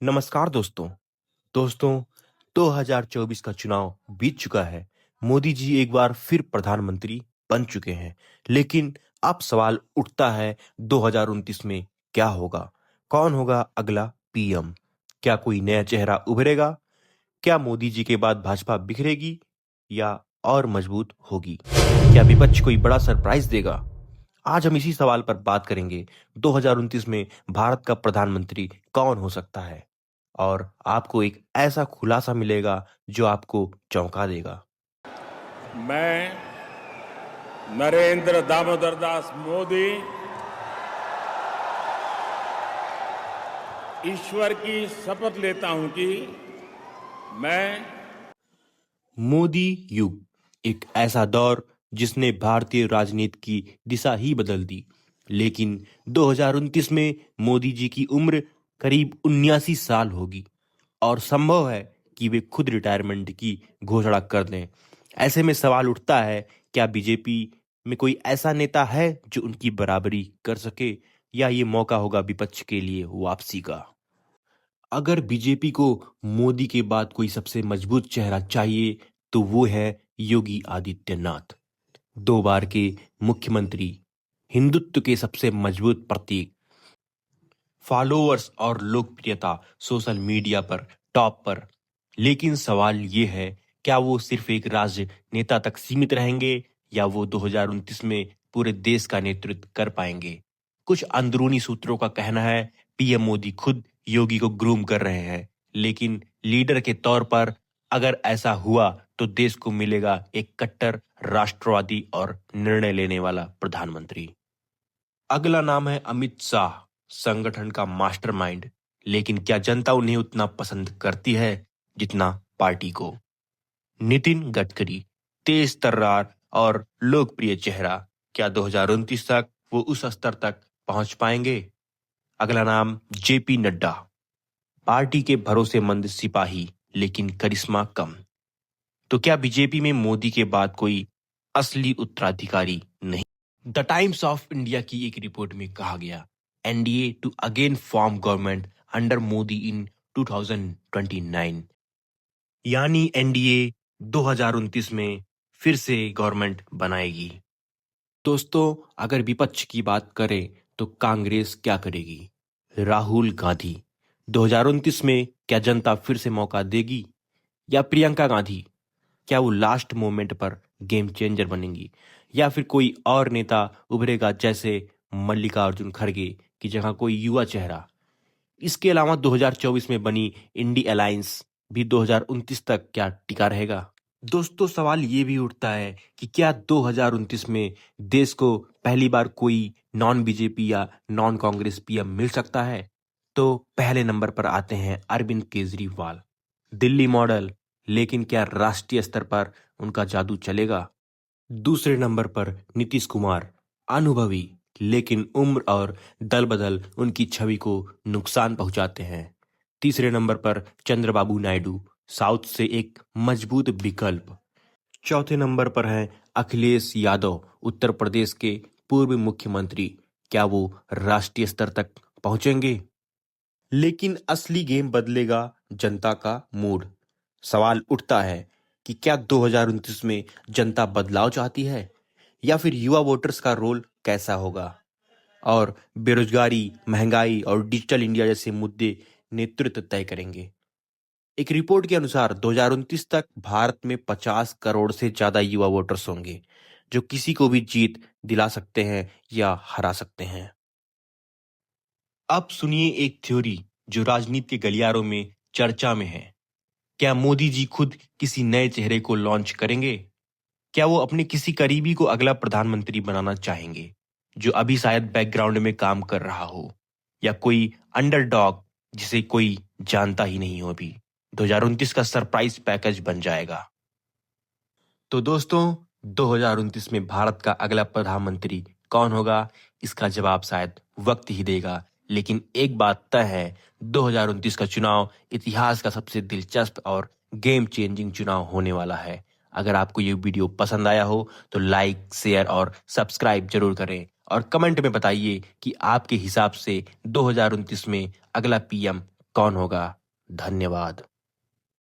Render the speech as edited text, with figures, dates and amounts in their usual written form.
नमस्कार दोस्तों। दोस्तों 2024 का चुनाव बीत चुका है। मोदी जी एक बार फिर प्रधानमंत्री बन चुके हैं। लेकिन अब सवाल उठता है 2029 में क्या होगा? कौन होगा अगला पीएम? क्या कोई नया चेहरा उभरेगा? क्या मोदी जी के बाद भाजपा बिखरेगी या और मजबूत होगी? क्या विपक्ष कोई बड़ा सरप्राइज देगा? आज हम इसी सवाल पर बात करेंगे। 2029 में भारत का प्रधानमंत्री कौन हो सकता है? और आपको एक ऐसा खुलासा मिलेगा जो आपको चौंका देगा। मैं नरेंद्र दामोदर दास मोदी ईश्वर की शपथ लेता हूं कि मैं मोदी युग, एक ऐसा दौर जिसने भारतीय राजनीति की दिशा ही बदल दी। लेकिन 2029 में मोदी जी की उम्र करीब 79 साल होगी और संभव है कि वे खुद रिटायरमेंट की घोषणा कर दें। ऐसे में सवाल उठता है, क्या बीजेपी में कोई ऐसा नेता है जो उनकी बराबरी कर सके, या ये मौका होगा विपक्ष के लिए वापसी का? अगर बीजेपी को मोदी के बाद कोई सबसे मजबूत चेहरा चाहिए तो वो है योगी आदित्यनाथ। 2 बार के मुख्यमंत्री, हिंदुत्व के सबसे मजबूत प्रतीक, फॉलोअर्स और लोकप्रियता सोशल मीडिया पर टॉप पर। लेकिन सवाल ये है, क्या वो सिर्फ एक राजनेता तक सीमित रहेंगे या वो 2029 में पूरे देश का नेतृत्व कर पाएंगे? कुछ अंदरूनी सूत्रों का कहना है पीएम मोदी खुद योगी को ग्रूम कर रहे हैं। लेकिन लीडर के तौर पर अगर ऐसा हुआ तो देश को मिलेगा एक कट्टर राष्ट्रवादी और निर्णय लेने वाला प्रधानमंत्री। अगला नाम है अमित शाह, संगठन का मास्टरमाइंड। लेकिन क्या जनता उन्हें उतना पसंद करती है जितना पार्टी को? नितिन गडकरी, तेज तर्रार और लोकप्रिय चेहरा, क्या 2029 तक वो उस स्तर तक पहुंच पाएंगे? अगला नाम जेपी नड्डा, पार्टी के भरोसेमंद सिपाही लेकिन करिश्मा कम। तो क्या बीजेपी में मोदी के बाद कोई असली उत्तराधिकारी नहीं? द टाइम्स ऑफ इंडिया की एक रिपोर्ट में कहा गया, NDA to again form government under Modi in 2029। यानी एनडीए 2029 में फिर से गवर्नमेंट बनाएगी। दोस्तों, अगर विपक्ष की बात करें तो कांग्रेस क्या करेगी? राहुल गांधी, 2029 में क्या जनता फिर से मौका देगी? या प्रियंका गांधी, क्या वो लास्ट मोमेंट पर गेम चेंजर बनेंगी? या फिर कोई और नेता उभरेगा जैसे मल्लिकार्जुन खड़गे की जगह कोई युवा चेहरा? इसके अलावा 2024 में बनी इंडी अलायंस भी 2029 तक क्या टिका रहेगा? दोस्तों, सवाल ये भी उठता है कि क्या 2029 में देश को पहली बार कोई नॉन बीजेपी या नॉन कांग्रेस पीएम मिल सकता है? तो पहले नंबर पर आते हैं अरविंद केजरीवाल, दिल्ली मॉडल, लेकिन क्या राष्ट्रीय स्तर पर उनका जादू चलेगा? दूसरे नंबर पर नीतीश कुमार, अनुभवी, लेकिन उम्र और दल बदल उनकी छवि को नुकसान पहुंचाते हैं। तीसरे नंबर पर चंद्रबाबू नायडू, साउथ से एक मजबूत विकल्प। चौथे नंबर पर हैं अखिलेश यादव, उत्तर प्रदेश के पूर्व मुख्यमंत्री। क्या वो राष्ट्रीय स्तर तक पहुंचेंगे? लेकिन असली गेम बदलेगा जनता का मूड। सवाल उठता है कि क्या 2029 में जनता बदलाव चाहती है, या फिर युवा वोटर्स का रोल कैसा होगा? और बेरोजगारी, महंगाई और डिजिटल इंडिया जैसे मुद्दे नेतृत्व तय करेंगे। एक रिपोर्ट के अनुसार 2029 तक भारत में 50 करोड़ से ज्यादा युवा वोटर्स होंगे, जो किसी को भी जीत दिला सकते हैं या हरा सकते हैं। अब सुनिए एक थ्योरी जो राजनीति के गलियारों में चर्चा में है। क्या मोदी जी खुद किसी नए चेहरे को लॉन्च करेंगे? क्या वो अपने किसी करीबी को अगला प्रधानमंत्री बनाना चाहेंगे, जो अभी शायद बैकग्राउंड में काम कर रहा हो? या कोई अंडरडॉग जिसे कोई जानता ही नहीं हो अभी 2029 का सरप्राइज पैकेज बन जाएगा? तो दोस्तों, 2029 में भारत का अगला प्रधानमंत्री कौन होगा, इसका जवाब शायद वक्त ही देगा। लेकिन एक बात तय है, 2029 का चुनाव इतिहास का सबसे दिलचस्प और गेम चेंजिंग चुनाव होने वाला है। अगर आपको ये वीडियो पसंद आया हो तो लाइक, शेयर और सब्सक्राइब जरूर करें, और कमेंट में बताइए कि आपके हिसाब से 2029 में अगला पीएम कौन होगा? धन्यवाद।